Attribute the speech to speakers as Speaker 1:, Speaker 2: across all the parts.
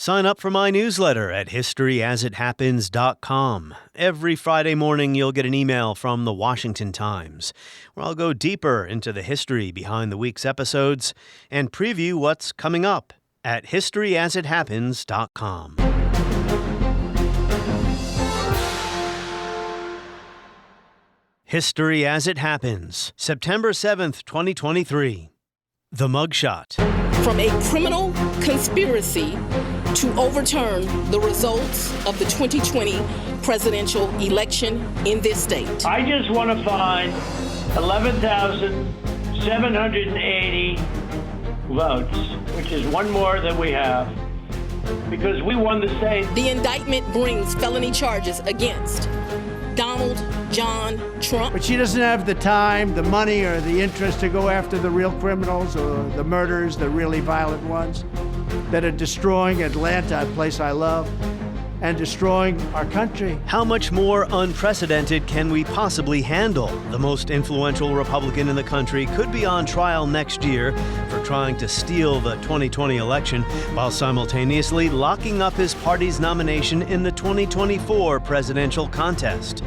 Speaker 1: Sign up for my newsletter at historyasithappens.com. Every Friday morning, you'll get an email from the Washington Times, where I'll go deeper into the history behind the week's episodes and preview what's coming up at historyasithappens.com. History as It Happens, September 7th, 2023. The Mugshot.
Speaker 2: From a criminal conspiracy to overturn the results of the 2020 presidential election in this state.
Speaker 3: I just want to find 11,780 votes, which is one more than we have, because we won the state.
Speaker 2: The indictment brings felony charges against Donald John Trump.
Speaker 4: But she doesn't have the time, the money, or the interest to go after the real criminals or the murderers, the really violent ones that are destroying Atlanta, a place I love, and destroying our country.
Speaker 1: How much more unprecedented can we possibly handle? The most influential Republican in the country could be on trial next year for trying to steal the 2020 election while simultaneously locking up his party's nomination in the 2024 presidential contest.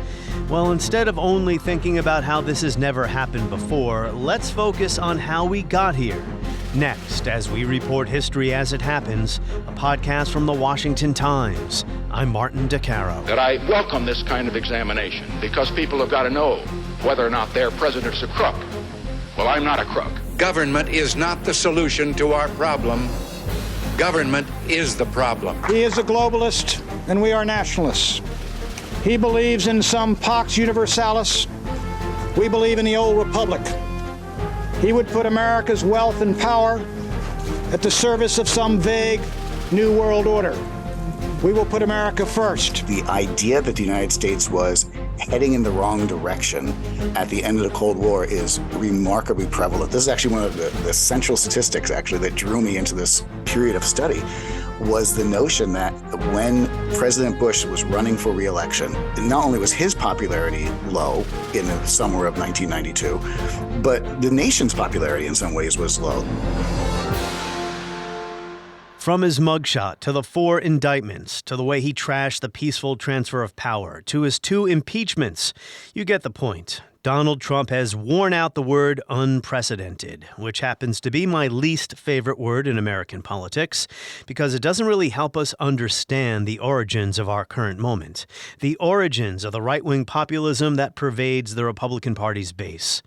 Speaker 1: Well, instead of only thinking about how this has never happened before, let's focus on how we got here. Next, as we report history as it happens, a podcast from the Washington Times. I'm Martin DeCaro.
Speaker 5: That I welcome this kind of examination because people have got to know whether or not their president's a crook. Well, I'm not a crook.
Speaker 6: Government is not the solution to our problem. Government is the problem.
Speaker 7: He is a globalist, and we are nationalists. He believes in some Pax Universalis. We believe in the old republic. He would put America's wealth and power at the service of some vague new world order. We will put America first.
Speaker 8: The idea that the United States was heading in the wrong direction at the end of the Cold War is remarkably prevalent. This is actually one of the central statistics, actually, that drew me into this period of study, was the notion that when President Bush was running for re-election, not only was his popularity low in the summer of 1992, but the nation's popularity in some ways was low.
Speaker 1: From his mugshot to the 4 indictments, to the way he trashed the peaceful transfer of power, to his 2 impeachments, you get the point. Donald Trump has worn out the word unprecedented, which happens to be my least favorite word in American politics, because it doesn't really help us understand the origins of our current moment, the origins of the right-wing populism that pervades the Republican Party's base,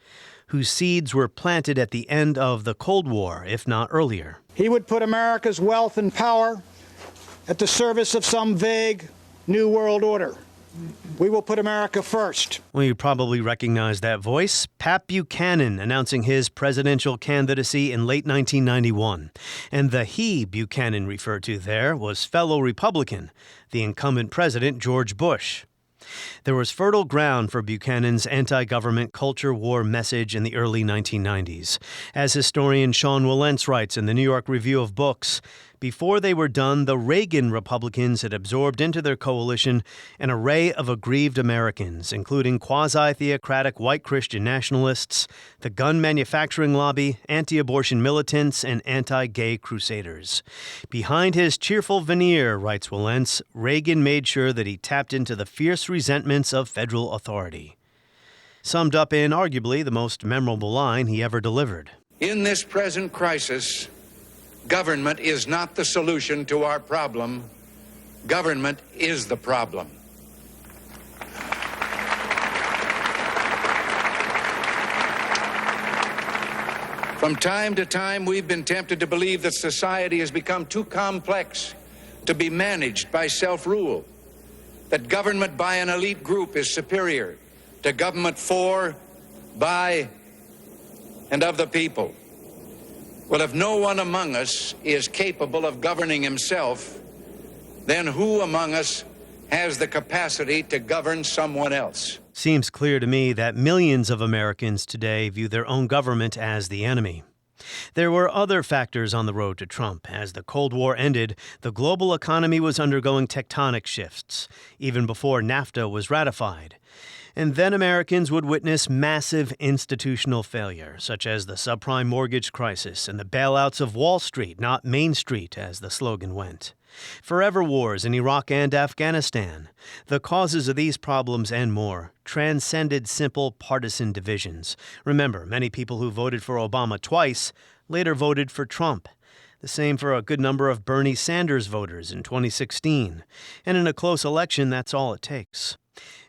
Speaker 1: whose seeds were planted at the end of the Cold War, if not earlier.
Speaker 7: He would put America's wealth and power at the service of some vague new world order. We will put America first.
Speaker 1: Well, you probably recognize that voice. Pat Buchanan announcing his presidential candidacy in late 1991. And the he Buchanan referred to there was fellow Republican, the incumbent president George Bush. There was fertile ground for Buchanan's anti-government culture war message in the early 1990s. As historian Sean Wilentz writes in the New York Review of Books, before they were done, the Reagan Republicans had absorbed into their coalition an array of aggrieved Americans, including quasi-theocratic white Christian nationalists, the gun manufacturing lobby, anti-abortion militants, and anti-gay crusaders. Behind his cheerful veneer, writes Wilentz, Reagan made sure that he tapped into the fierce resentments of federal authority. Summed up in arguably the most memorable line he ever delivered.
Speaker 6: In this present crisis, government is not the solution to our problem. Government is the problem. From time to time, we've been tempted to believe that society has become too complex to be managed by self-rule, that government by an elite group is superior to government for, by, and of the people. Well, if no one among us is capable of governing himself, then who among us has the capacity to govern someone else?
Speaker 1: Seems clear to me that millions of Americans today view their own government as the enemy. There were other factors on the road to Trump. As the Cold War ended, the global economy was undergoing tectonic shifts, even before NAFTA was ratified. And then Americans would witness massive institutional failure, such as the subprime mortgage crisis and the bailouts of Wall Street, not Main Street, as the slogan went. forever wars in Iraq and Afghanistan. The causes of these problems and more transcended simple partisan divisions. Remember, many people who voted for Obama twice later voted for Trump. The same for a good number of Bernie Sanders voters in 2016. And in a close election, that's all it takes.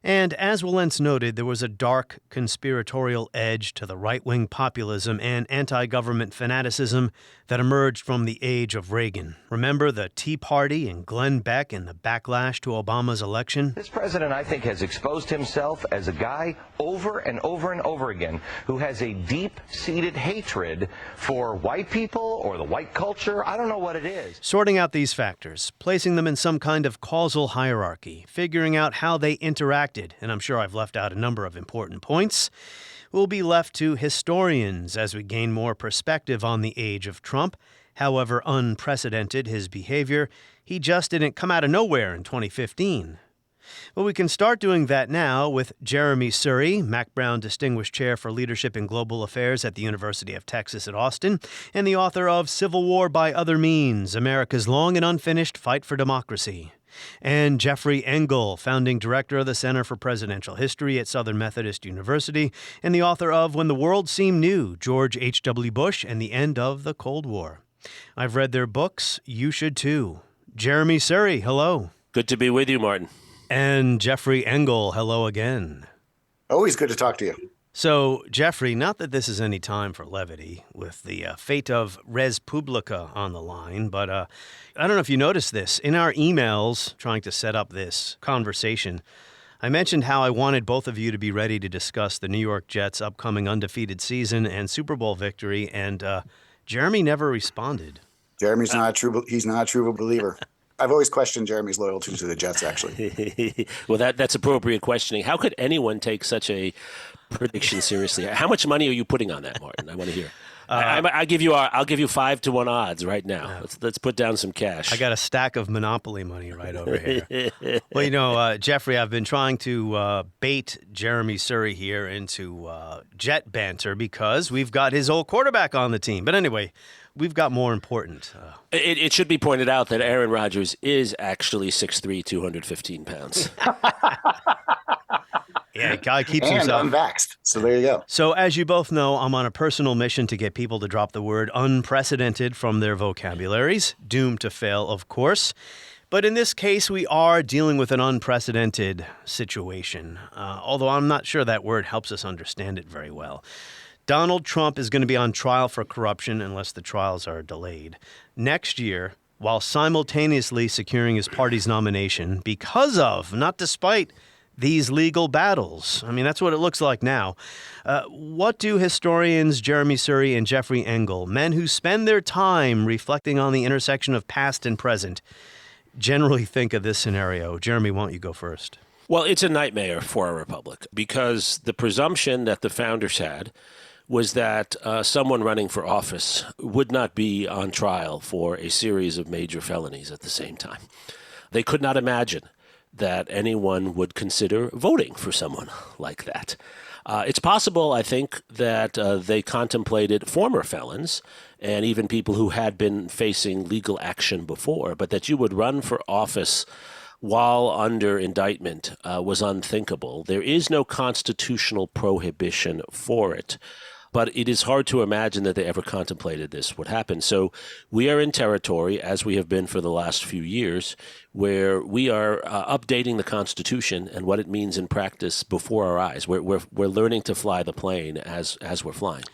Speaker 1: And as Wilentz noted, there was a dark conspiratorial edge to the right-wing populism and anti-government fanaticism that emerged from the age of Reagan. Remember the Tea Party and Glenn Beck and the backlash to Obama's election?
Speaker 9: This president, I think, has exposed himself as a guy over and over and over again who has a deep-seated hatred for white people or the white culture. I don't know what it is.
Speaker 1: Sorting out these factors, placing them in some kind of causal hierarchy, figuring out how they interacted, and I'm sure I've left out a number of important points, will be left to historians as we gain more perspective on the age of Trump. However unprecedented his behavior, he just didn't come out of nowhere in 2015. But we can start doing that now with Jeremi Suri, Mac Brown Distinguished Chair for Leadership in Global Affairs at the University of Texas at Austin, and the author of Civil War by Other Means, America's Long and Unfinished Fight for Democracy. And Jeffrey Engel, founding director of the Center for Presidential History at Southern Methodist University, and the author of When the World Seemed New, George H.W. Bush and the End of the Cold War. I've read their books. You should too. Jeremi Suri, hello.
Speaker 10: Good to be with you, Martin.
Speaker 1: And Jeffrey Engel, hello again.
Speaker 8: Always good to talk to you.
Speaker 1: So, Jeffrey, not that this is any time for levity, with the fate of Res Publica on the line, but I don't know if you noticed this. In our emails trying to set up this conversation, I mentioned how I wanted both of you to be ready to discuss the New York Jets' upcoming undefeated season and Super Bowl victory, and Jeremi never responded.
Speaker 8: Jeremy's not a true believer. I've always questioned Jeremy's loyalty to the Jets, actually.
Speaker 10: Well, that's appropriate questioning. How could anyone take such a prediction seriously? How much money are you putting on that, Martin? I want to hear. I'll give you 5-1 odds right now. Let's put down some cash.
Speaker 1: I got a stack of Monopoly money right over here. Well, Jeffrey, I've been trying to bait Jeremi Suri here into Jet banter because we've got his old quarterback on the team. But anyway, we've got more important.
Speaker 10: It should be pointed out that Aaron Rodgers is actually 6'3", 215 pounds.
Speaker 1: Yeah, guy keeps
Speaker 8: and
Speaker 1: himself
Speaker 8: unvaxxed. So there you go.
Speaker 1: So as you both know, I'm on a personal mission to get people to drop the word unprecedented from their vocabularies. Doomed to fail, of course. But in this case, we are dealing with an unprecedented situation, although I'm not sure that word helps us understand it very well. Donald Trump is going to be on trial for corruption unless the trials are delayed next year, while simultaneously securing his party's nomination because of, not despite, these legal battles. I mean, that's what it looks like now. What do historians Jeremi Suri and Jeffrey Engel, men who spend their time reflecting on the intersection of past and present, generally think of this scenario? Jeremy, why don't you go first?
Speaker 10: Well, it's a nightmare for a republic because the presumption that the founders had was that someone running for office would not be on trial for a series of major felonies at the same time. They could not imagine that anyone would consider voting for someone like that. It's possible, I think, that they contemplated former felons and even people who had been facing legal action before, but that you would run for office while under indictment was unthinkable. There is no constitutional prohibition for it. But it is hard to imagine that they ever contemplated this would happen. So we are in territory, as we have been for the last few years, where we are updating the Constitution and what it means in practice before our eyes. We're learning to fly the plane as we're flying.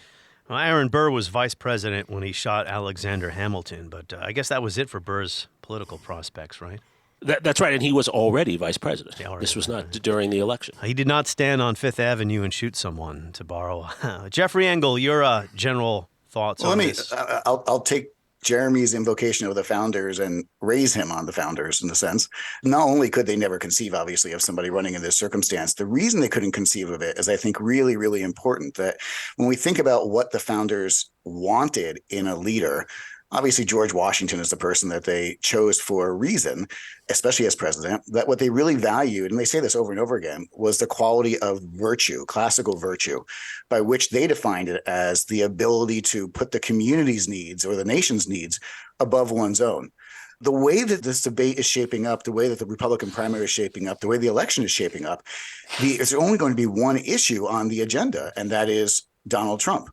Speaker 1: Well, Aaron Burr was vice president when he shot Alexander Hamilton, but I guess that was it for Burr's political prospects, right?
Speaker 10: That's right, and he was already vice president. This was not during the election.
Speaker 1: He did not stand on Fifth Avenue and shoot someone, to borrow. Jeffrey Engel, your general thoughts on this?
Speaker 8: I'll take Jeremy's invocation of the founders and raise him on the founders in the sense. Not only could they never conceive, obviously, of somebody running in this circumstance, the reason they couldn't conceive of it is, I think, really, really important. That when we think about what the founders wanted in a leader, obviously, George Washington is the person that they chose for a reason, especially as president, that what they really valued, and they say this over and over again, was the quality of virtue, classical virtue, by which they defined it as the ability to put the community's needs or the nation's needs above one's own. The way that this debate is shaping up, the way that the Republican primary is shaping up, the way the election is shaping up, there's only going to be one issue on the agenda, and that is Donald Trump.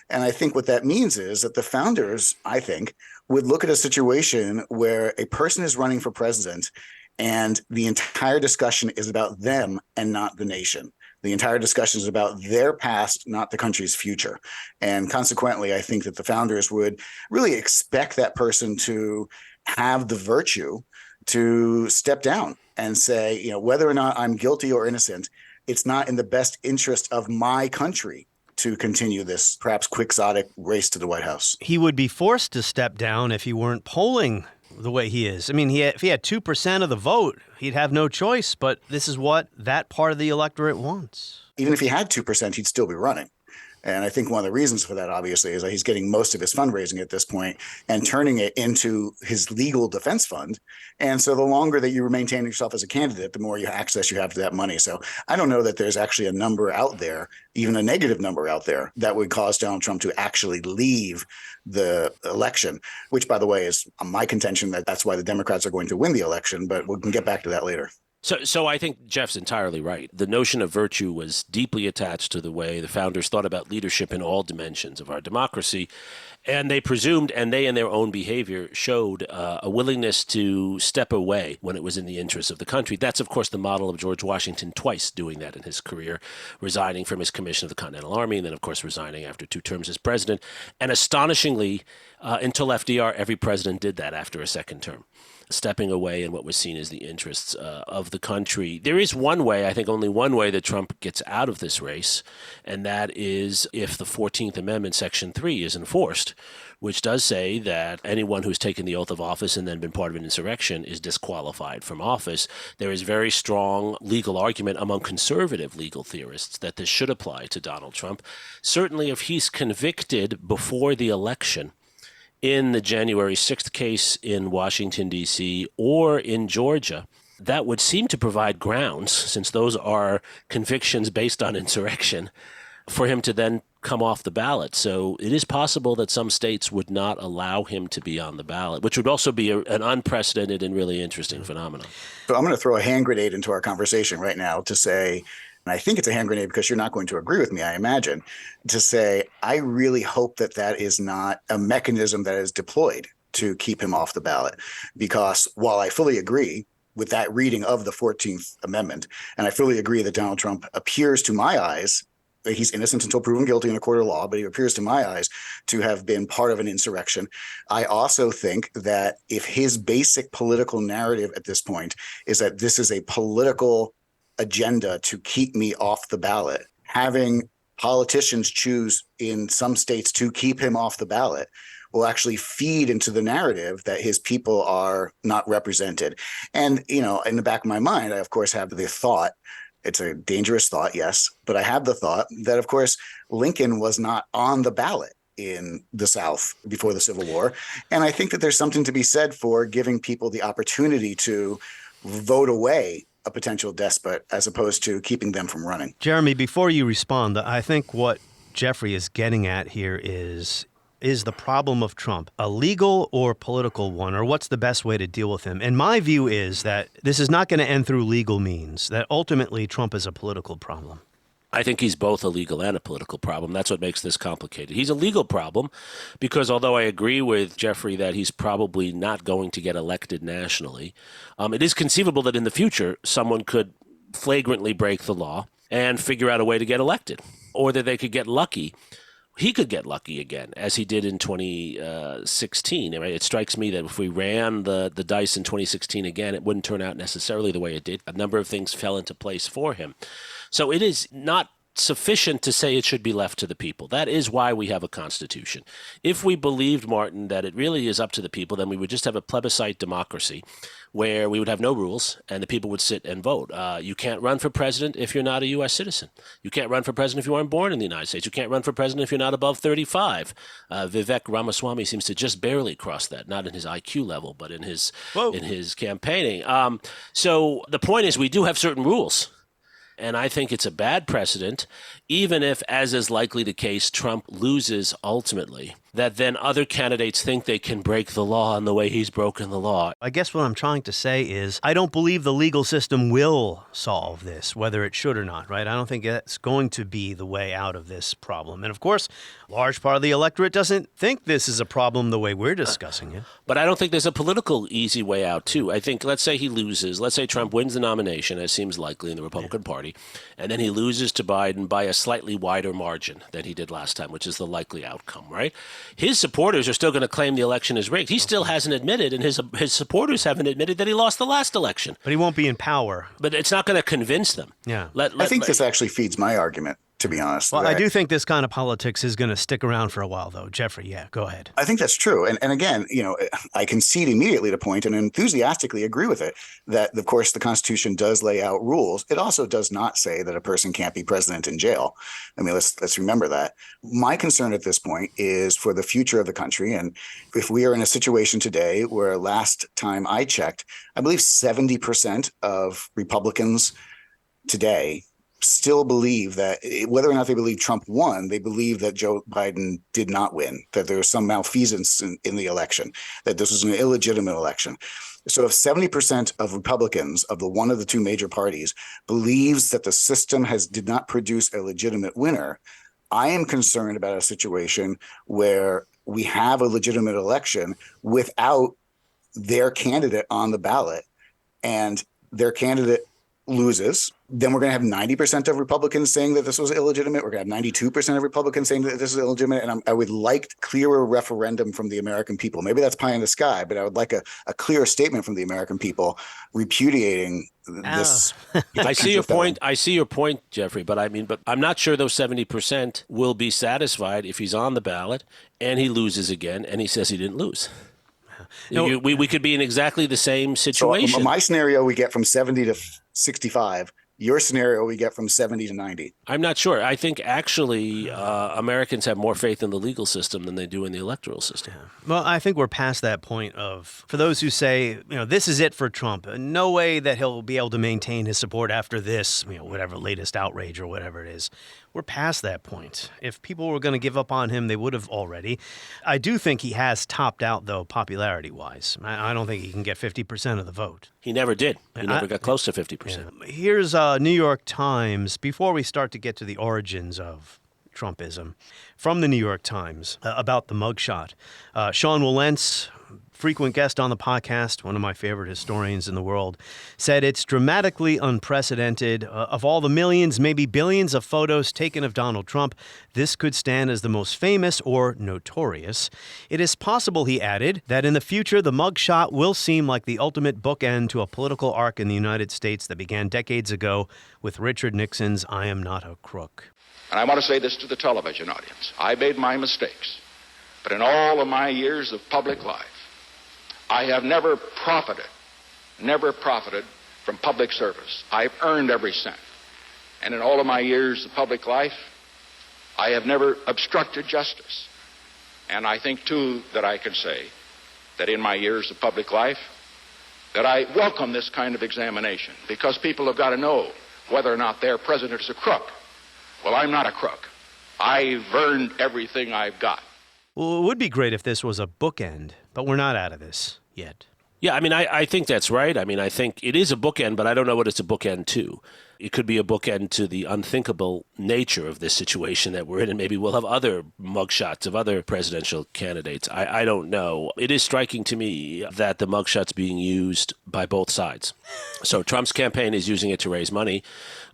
Speaker 8: And I think what that means is that the founders, I think, would look at a situation where a person is running for president and the entire discussion is about them and not the nation. The entire discussion is about their past, not the country's future. And consequently, I think that the founders would really expect that person to have the virtue to step down and say, you know, whether or not I'm guilty or innocent, it's not in the best interest of my country to continue this perhaps quixotic race to the White House.
Speaker 1: He would be forced to step down if he weren't polling the way he is. I mean, if he had 2% of the vote, he'd have no choice, but this is what that part of the electorate wants.
Speaker 8: Even if he had 2%, he'd still be running. And I think one of the reasons for that, obviously, is that he's getting most of his fundraising at this point and turning it into his legal defense fund. And so the longer that you maintain yourself as a candidate, the more access you have to that money. So I don't know that there's actually a number out there, even a negative number out there, that would cause Donald Trump to actually leave the election, which, by the way, is my contention that that's why the Democrats are going to win the election. But we can get back to that later.
Speaker 10: So I think Jeff's entirely right. The notion of virtue was deeply attached to the way the founders thought about leadership in all dimensions of our democracy. And they presumed, and they in their own behavior showed a willingness to step away when it was in the interests of the country. That's, of course, the model of George Washington twice doing that in his career, resigning from his commission of the Continental Army, and then, of course, resigning after 2 terms as president. And astonishingly, until FDR, every president did that after a second term, stepping away in what was seen as the interests of the country. There is one way, I think only one way, that Trump gets out of this race, and that is if the 14th Amendment, Section 3, is enforced, which does say that anyone who's taken the oath of office and then been part of an insurrection is disqualified from office. There is very strong legal argument among conservative legal theorists that this should apply to Donald Trump. Certainly if he's convicted before the election, in the January 6th case in Washington, D.C., or in Georgia, that would seem to provide grounds, since those are convictions based on insurrection, for him to then come off the ballot. So it is possible that some states would not allow him to be on the ballot, which would also be an unprecedented and really interesting phenomenon.
Speaker 8: So I'm going to throw a hand grenade into our conversation right now to say, and I think it's a hand grenade because you're not going to agree with me, I imagine, to say, I really hope that that is not a mechanism that is deployed to keep him off the ballot. Because while I fully agree with that reading of the 14th Amendment, and I fully agree that Donald Trump appears to my eyes, he's innocent until proven guilty in a court of law, but he appears to my eyes to have been part of an insurrection. I also think that if his basic political narrative at this point is that this is a political agenda to keep me off the ballot, having politicians choose in some states to keep him off the ballot will actually feed into the narrative that his people are not represented. And, you know, in the back of my mind, I, of course, have the thought, it's a dangerous thought, yes, but I have the thought that, of course, Lincoln was not on the ballot in the South before the Civil War. And I think that there's something to be said for giving people the opportunity to vote away a potential despot as opposed to keeping them from running.
Speaker 1: Jeremy, before you respond, I think what Jeffrey is getting at here is the problem of Trump a legal or political one, or what's the best way to deal with him? And my view is that this is not going to end through legal means, that ultimately Trump is a political problem.
Speaker 10: I think he's both a legal and a political problem. That's what makes this complicated. He's a legal problem because although I agree with Jeffrey that he's probably not going to get elected nationally, it is conceivable that in the future someone could flagrantly break the law and figure out a way to get elected, or that they could get lucky. He could get lucky again, as he did in 2016. It strikes me that if we ran the dice in 2016 again, it wouldn't turn out necessarily the way it did. A number of things fell into place for him. So it is not sufficient to say it should be left to the people. That is why we have a constitution. If we believed, Martin, that it really is up to the people, then we would just have a plebiscite democracy where we would have no rules and the people would sit and vote. You can't run for president if you're not a U.S. citizen. You can't run for president if you aren't born in the United States. You can't run for president if you're not above 35. Vivek Ramaswamy seems to just barely cross that, not in his IQ level, but in his campaigning. So the point is we do have certain rules. And I think it's a bad precedent, even if, as is likely the case, Trump loses ultimately, that then other candidates think they can break the law in the way he's broken the law.
Speaker 1: I guess what I'm trying to say is I don't believe the legal system will solve this, whether it should or not, right? I don't think it's going to be the way out of this problem. And of course, a large part of the electorate doesn't think this is a problem the way we're discussing it.
Speaker 10: But I don't think there's a political easy way out, too. I think, let's say he loses. Let's say Trump wins the nomination, as seems likely in the Republican Party, and then he loses to Biden by a slightly wider margin than he did last time, which is the likely outcome, right? His supporters are still going to claim the election is rigged. He still hasn't admitted, and his supporters haven't admitted that he lost the last election.
Speaker 1: But he won't be in power.
Speaker 10: But it's not going to convince them.
Speaker 1: Yeah.
Speaker 8: I think this actually feeds my argument, to be honest.
Speaker 1: Well, I do think this kind of politics is going to stick around for a while, though. Jeffrey, yeah, go ahead.
Speaker 8: I think that's true. And again, I concede immediately to point and enthusiastically agree with it that, of course, the Constitution does lay out rules. It also does not say that a person can't be president in jail. I mean, let's remember that. My concern at this point is for the future of the country. And if we are in a situation today where last time I checked, I believe 70% of Republicans today still believe that whether or not they believe Trump won, they believe that Joe Biden did not win, that there was some malfeasance in the election, that this was an illegitimate election. So if 70% of Republicans of one of the two major parties believes that the system did not produce a legitimate winner, I am concerned about a situation where we have a legitimate election without their candidate on the ballot and their candidate loses, then we're going to have 90% of Republicans saying that this was illegitimate. We're going to have 92% of Republicans saying that this is illegitimate. And I would like clearer referendum from the American people. Maybe that's pie in the sky, but I would like a clear statement from the American people repudiating this.
Speaker 10: I see your point. I see your point, Jeffrey. But I'm not sure those 70% will be satisfied if he's on the ballot and he loses again and he says he didn't lose. No, we could be in exactly the same situation.
Speaker 8: So my scenario, we get from 70 to 65. Your scenario, we get from 70 to 90.
Speaker 10: I'm not sure. I think actually Americans have more faith in the legal system than they do in the electoral system.
Speaker 1: Yeah. Well, I think we're past that point of, for those who say, this is it for Trump. No way that he'll be able to maintain his support after this, whatever latest outrage or whatever it is. We're past that point. If people were going to give up on him, they would have already. I do think he has topped out, though, popularity-wise. I don't think he can get 50% of the vote.
Speaker 10: He never did. He never got close to 50%.
Speaker 1: Yeah. Here's New York Times, before we start to get to the origins of Trumpism, from the New York Times about the mugshot. Sean Wilentz, frequent guest on the podcast, one of my favorite historians in the world, said it's dramatically unprecedented. Of all the millions, maybe billions of photos taken of Donald Trump, this could stand as the most famous or notorious. It is possible, he added, that in the future the mugshot will seem like the ultimate bookend to a political arc in the United States that began decades ago with Richard Nixon's "I am not a crook."
Speaker 5: And I want to say this to the television audience. I made my mistakes, but in all of my years of public life, I have never profited from public service. I've earned every cent. And in all of my years of public life, I have never obstructed justice. And I think, too, that I can say that in my years of public life, that I welcome this kind of examination because people have got to know whether or not their president is a crook. Well, I'm not a crook. I've earned everything I've got.
Speaker 1: Well, it would be great if this was a bookend, but we're not out of this yet.
Speaker 10: Yeah, I think that's right. I think it is a bookend, but I don't know what it's a bookend to. It could be a bookend to the unthinkable nature of this situation that we're in, and maybe we'll have other mugshots of other presidential candidates. I don't know. It is striking to me that the mugshot's being used by both sides. So Trump's campaign is using it to raise money,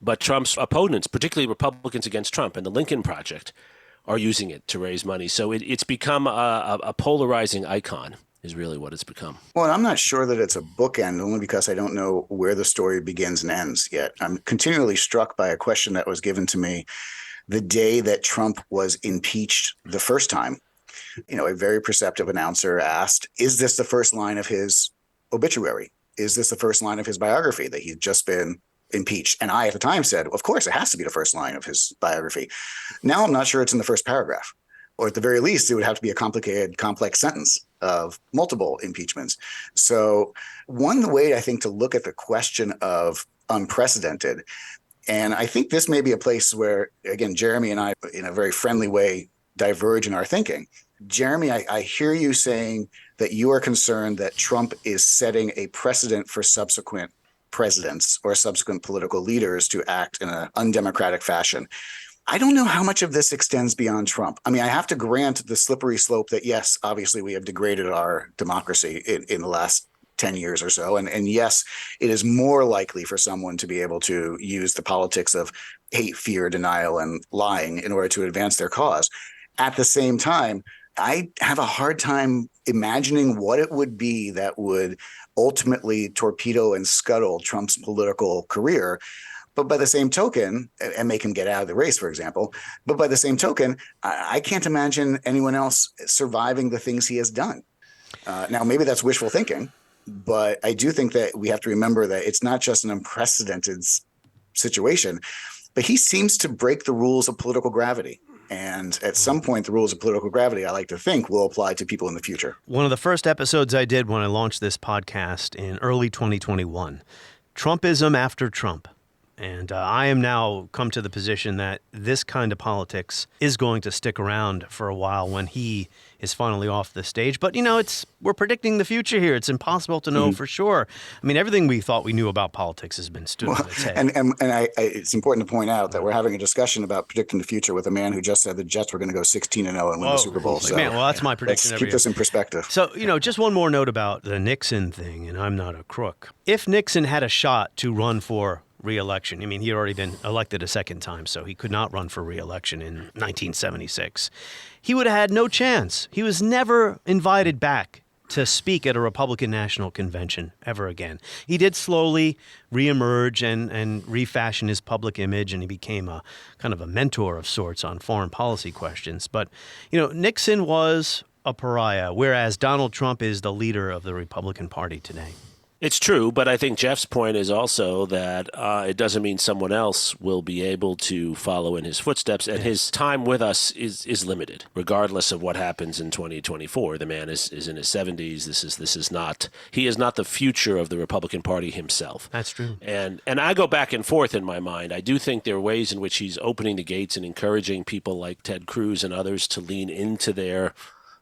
Speaker 10: but Trump's opponents, particularly Republicans against Trump and the Lincoln Project, are using it to raise money. So it's become a polarizing icon is really what it's become.
Speaker 8: Well, I'm not sure that it's a bookend, only because I don't know where the story begins and ends yet. I'm continually struck by a question that was given to me the day that Trump was impeached the first time. A very perceptive announcer asked, is this the first line of his obituary? Is this the first line of his biography that he'd just been impeached? And I, at the time, said, of course, it has to be the first line of his biography. Now I'm not sure it's in the first paragraph. Or at the very least, it would have to be a complicated, complex sentence of multiple impeachments. So one way, I think, to look at the question of unprecedented, and I think this may be a place where, again, Jeremi and I, in a very friendly way, diverge in our thinking. Jeremy, I hear you saying that you are concerned that Trump is setting a precedent for subsequent presidents or subsequent political leaders to act in an undemocratic fashion. I don't know how much of this extends beyond Trump. I mean, I have to grant the slippery slope that, yes, obviously we have degraded our democracy in the last 10 years or so. And yes, it is more likely for someone to be able to use the politics of hate, fear, denial, and lying in order to advance their cause. At the same time, I have a hard time imagining what it would be that would ultimately torpedo and scuttle Trump's political career. But by the same token, and make him get out of the race, for example, but by the same token, I can't imagine anyone else surviving the things he has done. Now, maybe that's wishful thinking, but I do think that we have to remember that it's not just an unprecedented situation, but he seems to break the rules of political gravity. And at some point, the rules of political gravity, I like to think, will apply to people in the future.
Speaker 1: One of the first episodes I did when I launched this podcast in early 2021, Trumpism after Trump. And I am now come to the position that this kind of politics is going to stick around for a while when he is finally off the stage. But, we're predicting the future here. It's impossible to know for sure. I mean, everything we thought we knew about politics has been stood on its head.
Speaker 8: And it's important to point out that we're having a discussion about predicting the future with a man who just said the Jets were going to go 16-0 and win the Super Bowl. So
Speaker 1: man, well, that's my prediction.
Speaker 8: Let's keep this in perspective.
Speaker 1: So, just one more note about the Nixon thing, and I'm not a crook. If Nixon had a shot to run for re-election. I mean, he had already been elected a second time, so he could not run for re-election in 1976. He would have had no chance. He was never invited back to speak at a Republican National Convention ever again. He did slowly reemerge and refashion his public image, and he became a kind of a mentor of sorts on foreign policy questions. But, Nixon was a pariah, whereas Donald Trump is the leader of the Republican Party today.
Speaker 10: It's true, but I think Jeff's point is also that it doesn't mean someone else will be able to follow in his footsteps, and his time with us is limited, regardless of what happens in 2024. The man is in his 70s. He is not the future of the Republican Party himself.
Speaker 1: That's true.
Speaker 10: And I go back and forth in my mind. I do think there are ways in which he's opening the gates and encouraging people like Ted Cruz and others to lean into their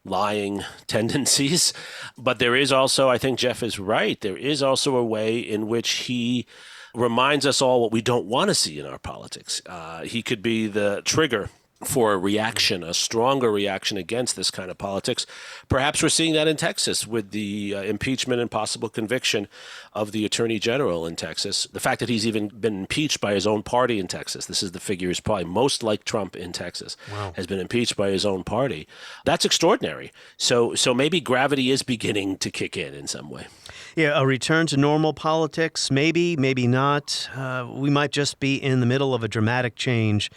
Speaker 10: lying tendencies. But there is also, I think Jeff is right, there is also a way in which he reminds us all what we don't want to see in our politics. He could be the trigger for a reaction, a stronger reaction against this kind of politics. Perhaps we're seeing that in Texas with the impeachment and possible conviction of the Attorney General in Texas. The fact that he's even been impeached by his own party in Texas, this is the figure who's probably most like Trump in Texas, has been impeached by his own party. That's extraordinary. So maybe gravity is beginning to kick in some way.
Speaker 1: Yeah, a return to normal politics, maybe not. We might just be in the middle of a dramatic change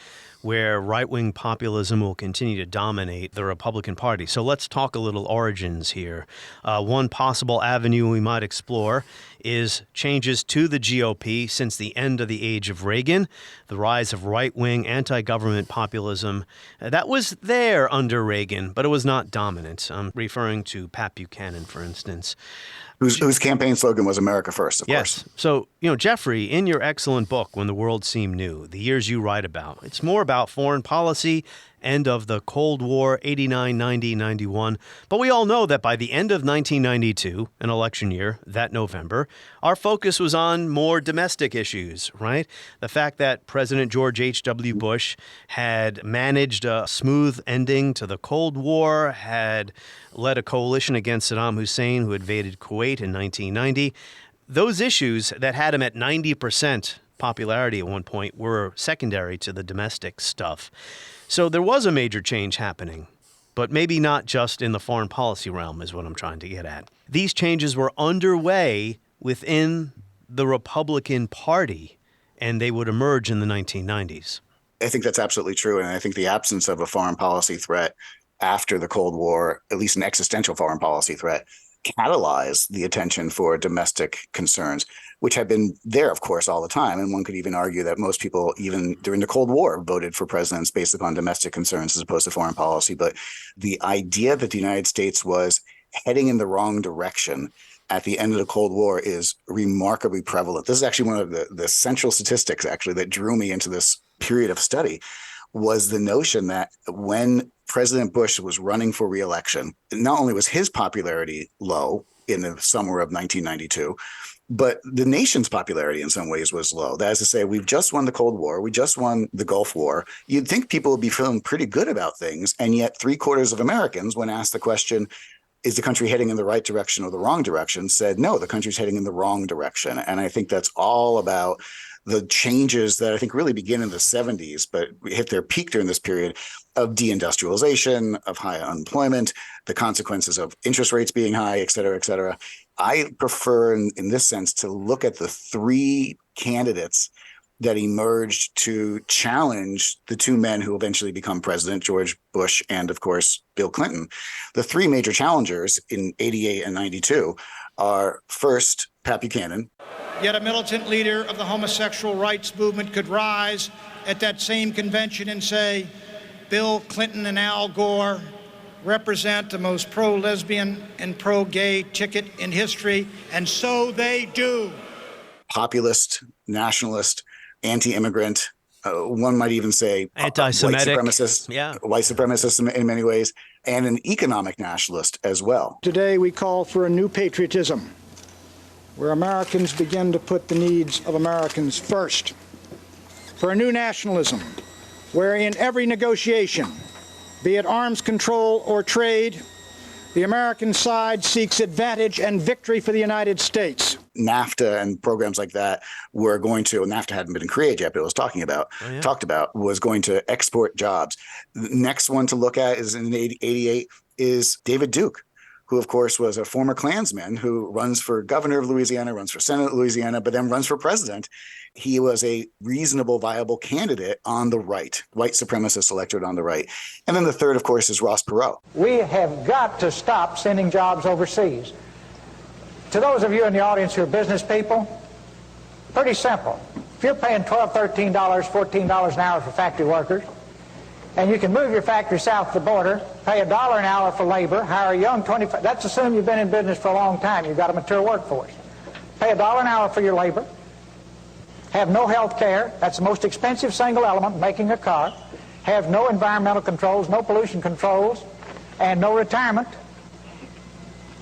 Speaker 1: where right-wing populism will continue to dominate the Republican Party. So let's talk a little origins here. One possible avenue we might explore is changes to the GOP since the end of the age of Reagan, the rise of right-wing anti-government populism. That was there under Reagan, but it was not dominant. I'm referring to Pat Buchanan, for instance.
Speaker 8: Whose campaign slogan was America First, of course.
Speaker 1: So, Jeffrey, in your excellent book, When the World Seemed New, the years you write about, it's more about foreign policy, end of the Cold War, 89, 90, 91. But we all know that by the end of 1992, an election year, that November, our focus was on more domestic issues, right? The fact that President George H.W. Bush had managed a smooth ending to the Cold War, had led a coalition against Saddam Hussein, who invaded Kuwait in 1990. Those issues that had him at 90% popularity at one point were secondary to the domestic stuff. So there was a major change happening, but maybe not just in the foreign policy realm is what I'm trying to get at. These changes were underway within the Republican Party, and they would emerge in the 1990s.
Speaker 8: I think that's absolutely true, and I think the absence of a foreign policy threat after the Cold War, at least an existential foreign policy threat, catalyzed the attention for domestic concerns, which had been there, of course, all the time. And one could even argue that most people, even during the Cold War, voted for presidents based upon domestic concerns as opposed to foreign policy. But the idea that the United States was heading in the wrong direction at the end of the Cold War is remarkably prevalent. This is actually one of the central statistics, actually, that drew me into this period of study, was the notion that when President Bush was running for re-election, not only was his popularity low in the summer of 1992, but the nation's popularity in some ways was low. That is to say, we've just won the Cold War. We just won the Gulf War. You'd think people would be feeling pretty good about things. And yet 3/4 of Americans, when asked the question, is the country heading in the right direction or the wrong direction, said, no, the country's heading in the wrong direction. And I think that's all about the changes that I think really begin in the 70s, but hit their peak during this period of deindustrialization, of high unemployment, the consequences of interest rates being high, et cetera, et cetera. I prefer in this sense to look at the three candidates that emerged to challenge the two men who eventually become president, George Bush and, of course, Bill Clinton. The three major challengers in 88 and 92 are first, Pat Buchanan.
Speaker 7: Yet a militant leader of the homosexual rights movement could rise at that same convention and say, Bill Clinton and Al Gore represent the most pro-lesbian and pro-gay ticket in history, and so they do.
Speaker 8: Populist, nationalist, anti-immigrant, one might even say
Speaker 1: anti-Semitic,
Speaker 8: white supremacist in many ways, and an economic nationalist as well.
Speaker 7: Today we call for a new patriotism, where Americans begin to put the needs of Americans first. For a new nationalism, where in every negotiation, be it arms control or trade, the American side seeks advantage and victory for the United States.
Speaker 8: NAFTA and programs like that were going to, NAFTA hadn't been created yet, but it was talked about, was going to export jobs. The next one to look at is in 88 is David Duke, who, of course, was a former Klansman who runs for governor of Louisiana, runs for Senate of Louisiana, but then runs for president. He was a reasonable, viable candidate on the right, white supremacist electorate on the right. And then the third, of course, is Ross Perot.
Speaker 11: We have got to stop sending jobs overseas. To those of you in the audience who are business people, pretty simple. If you're paying $12, $13, $14 an hour for factory workers, and you can move your factory south of the border, pay $1 an hour for labor, hire a young 25, that's assuming you've been in business for a long time, you've got a mature workforce. Pay $1 an hour for your labor, have no health care, that's the most expensive single element making a car, have no environmental controls, no pollution controls, and no retirement,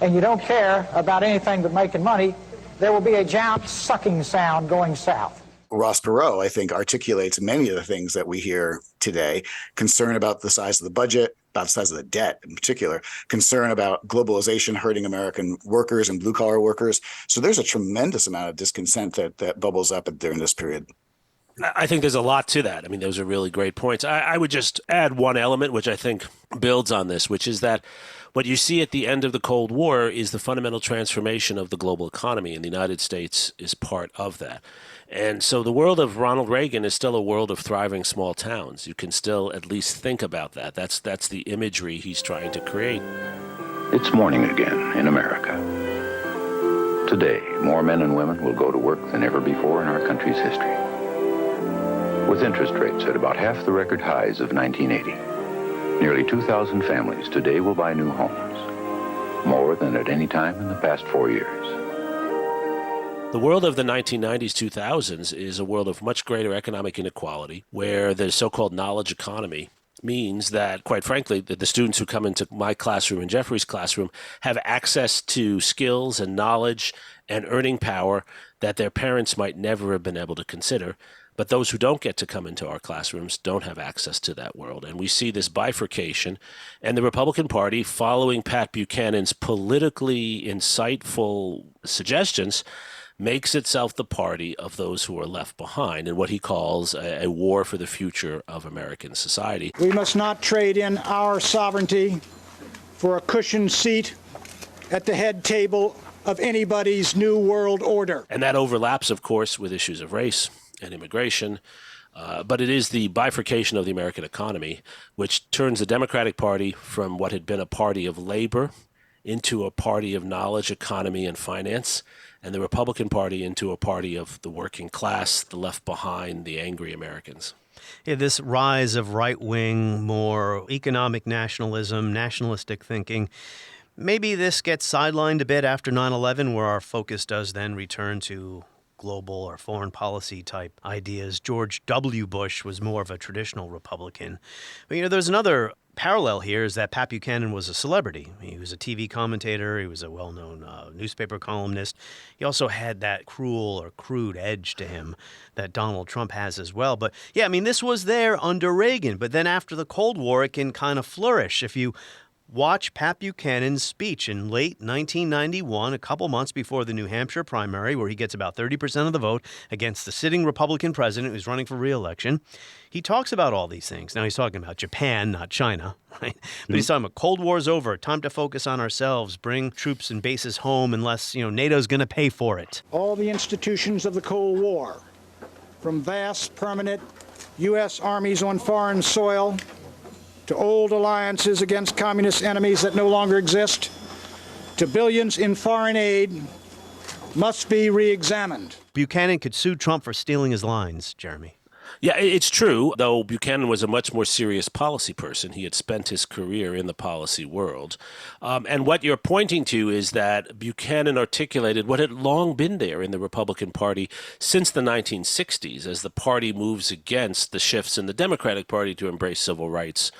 Speaker 11: and you don't care about anything but making money, there will be a giant sucking sound going south.
Speaker 8: Ross Perot, I think, articulates many of the things that we hear today. Concern about the size of the budget, about the size of the debt in particular, concern about globalization hurting American workers and blue-collar workers. So there's a tremendous amount of discontent that bubbles up during this period.
Speaker 10: I think there's a lot to that. I mean, those are really great points. I would just add one element, which I think builds on this, which is that what you see at the end of the Cold War is the fundamental transformation of the global economy, and the United States is part of that. And so the world of Ronald Reagan is still a world of thriving small towns. You can still at least think about that. That's the imagery he's trying to create.
Speaker 12: It's morning again in America. Today, more men and women will go to work than ever before in our country's history. With interest rates at about half the record highs of 1980, nearly 2,000 families today will buy new homes, more than at any time in the past 4 years.
Speaker 10: The world of the 1990s, 2000s is a world of much greater economic inequality, where the so-called knowledge economy means that, quite frankly, that the students who come into my classroom and Jeffrey's classroom have access to skills and knowledge and earning power that their parents might never have been able to consider. But those who don't get to come into our classrooms don't have access to that world. And we see this bifurcation. And the Republican Party, following Pat Buchanan's politically insightful suggestions, makes itself the party of those who are left behind in what he calls a war for the future of American society.
Speaker 7: We must not trade in our sovereignty for a cushioned seat at the head table of anybody's new world order.
Speaker 10: And that overlaps, of course, with issues of race and immigration. But it is the bifurcation of the American economy which turns the Democratic Party from what had been a party of labor into a party of knowledge, economy, and finance, and the Republican Party into a party of the working class, the left behind, the angry Americans.
Speaker 1: Yeah, this rise of right-wing, more economic nationalism, nationalistic thinking, maybe this gets sidelined a bit after 9/11, where our focus does then return to global or foreign policy type ideas. George W. Bush was more of a traditional Republican. But, there's another parallel here is that Pat Buchanan was a celebrity. He was a TV commentator. He was a well-known newspaper columnist. He also had that cruel or crude edge to him that Donald Trump has as well. But yeah, I mean, this was there under Reagan. But then after the Cold War, it can kind of flourish. If you watch Pat Buchanan's speech in late 1991, a couple months before the New Hampshire primary, where he gets about 30% of the vote against the sitting Republican president who's running for re-election, he talks about all these things. Now, he's talking about Japan, not China, right? But he's talking about Cold War's over, time to focus on ourselves, bring troops and bases home unless, NATO's going to pay for it.
Speaker 7: All the institutions of the Cold War, from vast, permanent U.S. armies on foreign soil to old alliances against communist enemies that no longer exist, to billions in foreign aid, must be re-examined.
Speaker 1: Buchanan could sue Trump for stealing his lines, Jeremy.
Speaker 10: Yeah, it's true, though Buchanan was a much more serious policy person. He had spent his career in the policy world. And what you're pointing to is that Buchanan articulated what had long been there in the Republican Party since the 1960s, as the party moves against the shifts in the Democratic Party to embrace civil rights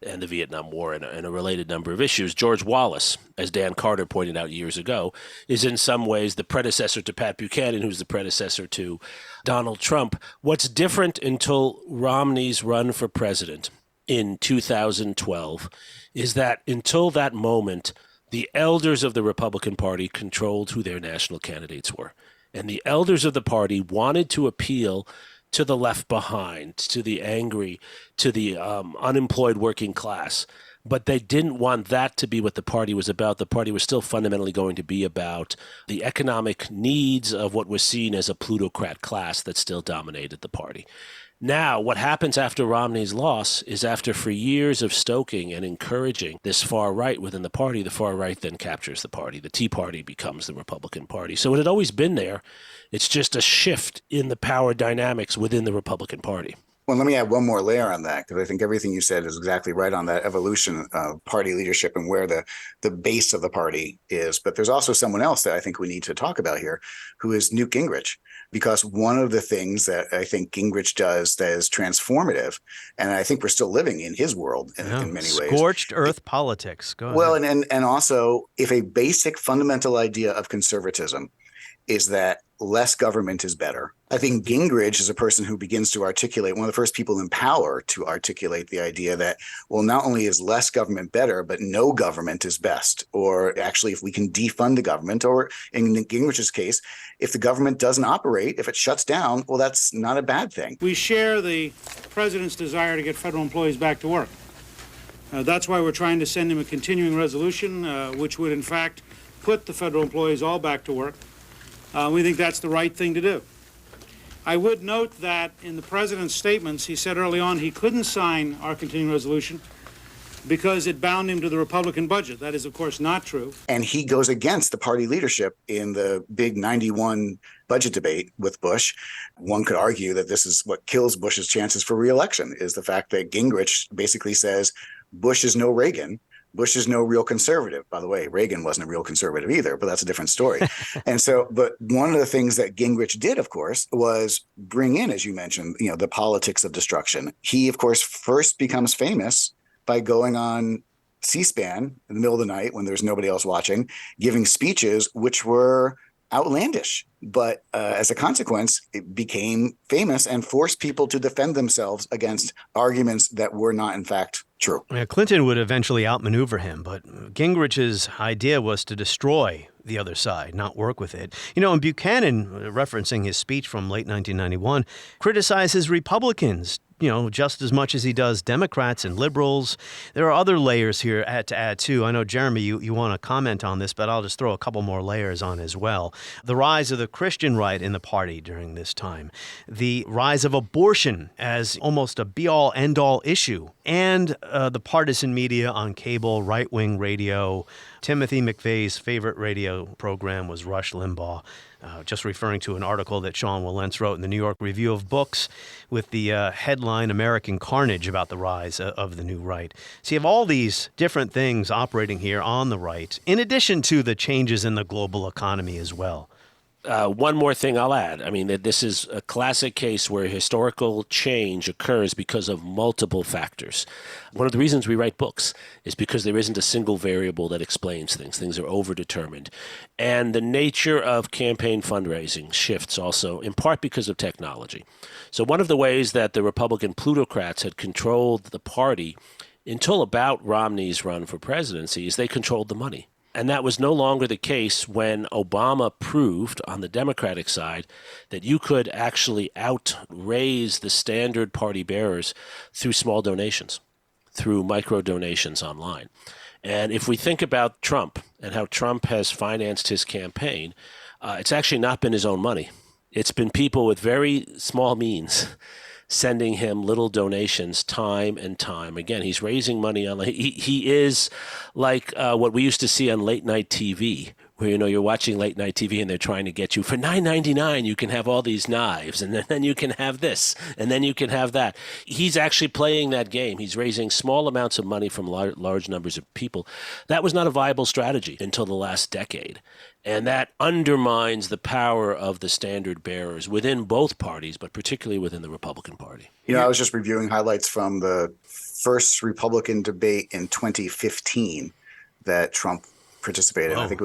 Speaker 10: and the Vietnam War and a related number of issues. George Wallace, as Dan Carter pointed out years ago, is in some ways the predecessor to Pat Buchanan, who's the predecessor to Donald Trump. What's different until Romney's run for president in 2012 is that until that moment, the elders of the Republican Party controlled who their national candidates were. And the elders of the party wanted to appeal to the left behind, to the angry, to the unemployed working class. But they didn't want that to be what the party was about. The party was still fundamentally going to be about the economic needs of what was seen as a plutocrat class that still dominated the party. Now, what happens after Romney's loss is after for years of stoking and encouraging this far right within the party, the far right then captures the party. The Tea Party becomes the Republican Party. So it had always been there. It's just a shift in the power dynamics within the Republican Party.
Speaker 8: Well, let me add one more layer on that, because I think everything you said is exactly right on that evolution of party leadership and where the base of the party is. But there's also someone else that I think we need to talk about here, who is Newt Gingrich, because one of the things that I think Gingrich does that is transformative, and I think we're still living in his world in many ways.
Speaker 1: Scorched earth politics. Go ahead.
Speaker 8: Well, and also, if a basic fundamental idea of conservatism is that less government is better, I think Gingrich is a person who begins to articulate, one of the first people in power to articulate the idea that, well, not only is less government better, but no government is best. Or actually, if we can defund the government, or in Gingrich's case, if the government doesn't operate, if it shuts down, well, that's not a bad thing.
Speaker 13: We share the president's desire to get federal employees back to work. That's why we're trying to send him a continuing resolution, which would, in fact, put the federal employees all back to work. We think that's the right thing to do. I would note that in the president's statements, he said early on he couldn't sign our continuing resolution because it bound him to the Republican budget. That is, of course, not true.
Speaker 8: And he goes against the party leadership in the big 91 budget debate with Bush. One could argue that this is what kills Bush's chances for re-election, is the fact that Gingrich basically says Bush is no Reagan. Bush is no real conservative. By the way, Reagan wasn't a real conservative either, but that's a different story. And so, but one of the things that Gingrich did, of course, was bring in, as you mentioned, the politics of destruction. He, of course, first becomes famous by going on C-SPAN in the middle of the night when there's nobody else watching, giving speeches which were outlandish. But as a consequence, it became famous and forced people to defend themselves against arguments that were not, in fact, true.
Speaker 1: Yeah, Clinton would eventually outmaneuver him, but Gingrich's idea was to destroy the other side, not work with it. And Buchanan, referencing his speech from late 1991, criticizes Republicans, just as much as he does Democrats and liberals. There are other layers here to add too. I know, Jeremy, you want to comment on this, but I'll just throw a couple more layers on as well. The rise of the Christian right in the party during this time, the rise of abortion as almost a be-all, end-all issue, and the partisan media on cable, right-wing radio. Timothy McVeigh's favorite radio program was Rush Limbaugh, just referring to an article that Sean Wilentz wrote in the New York Review of Books with the headline American Carnage about the rise of the new right. So you have all these different things operating here on the right, in addition to the changes in the global economy as well.
Speaker 10: One more thing I'll add. I mean, that this is a classic case where historical change occurs because of multiple factors. One of the reasons we write books is because there isn't a single variable that explains things. Things are overdetermined. And the nature of campaign fundraising shifts also, in part because of technology. So one of the ways that the Republican plutocrats had controlled the party until about Romney's run for presidency is they controlled the money. And that was no longer the case when Obama proved on the Democratic side that you could actually outraise the standard party bearers through small donations, through micro donations online. And if we think about Trump and how Trump has financed his campaign, it's actually not been his own money. It's been people with very small means sending him little donations time and time again. He's raising money on. He is like what we used to see on late night TV, where you're watching late night TV and they're trying to get you for $9.99. You can have all these knives, and then you can have this, and then you can have that. He's actually playing that game. He's raising small amounts of money from large numbers of people. That was not a viable strategy until the last decade. And that undermines the power of the standard bearers within both parties, but particularly within the Republican Party.
Speaker 8: I was just reviewing highlights from the first Republican debate in 2015 that Trump participated. I think it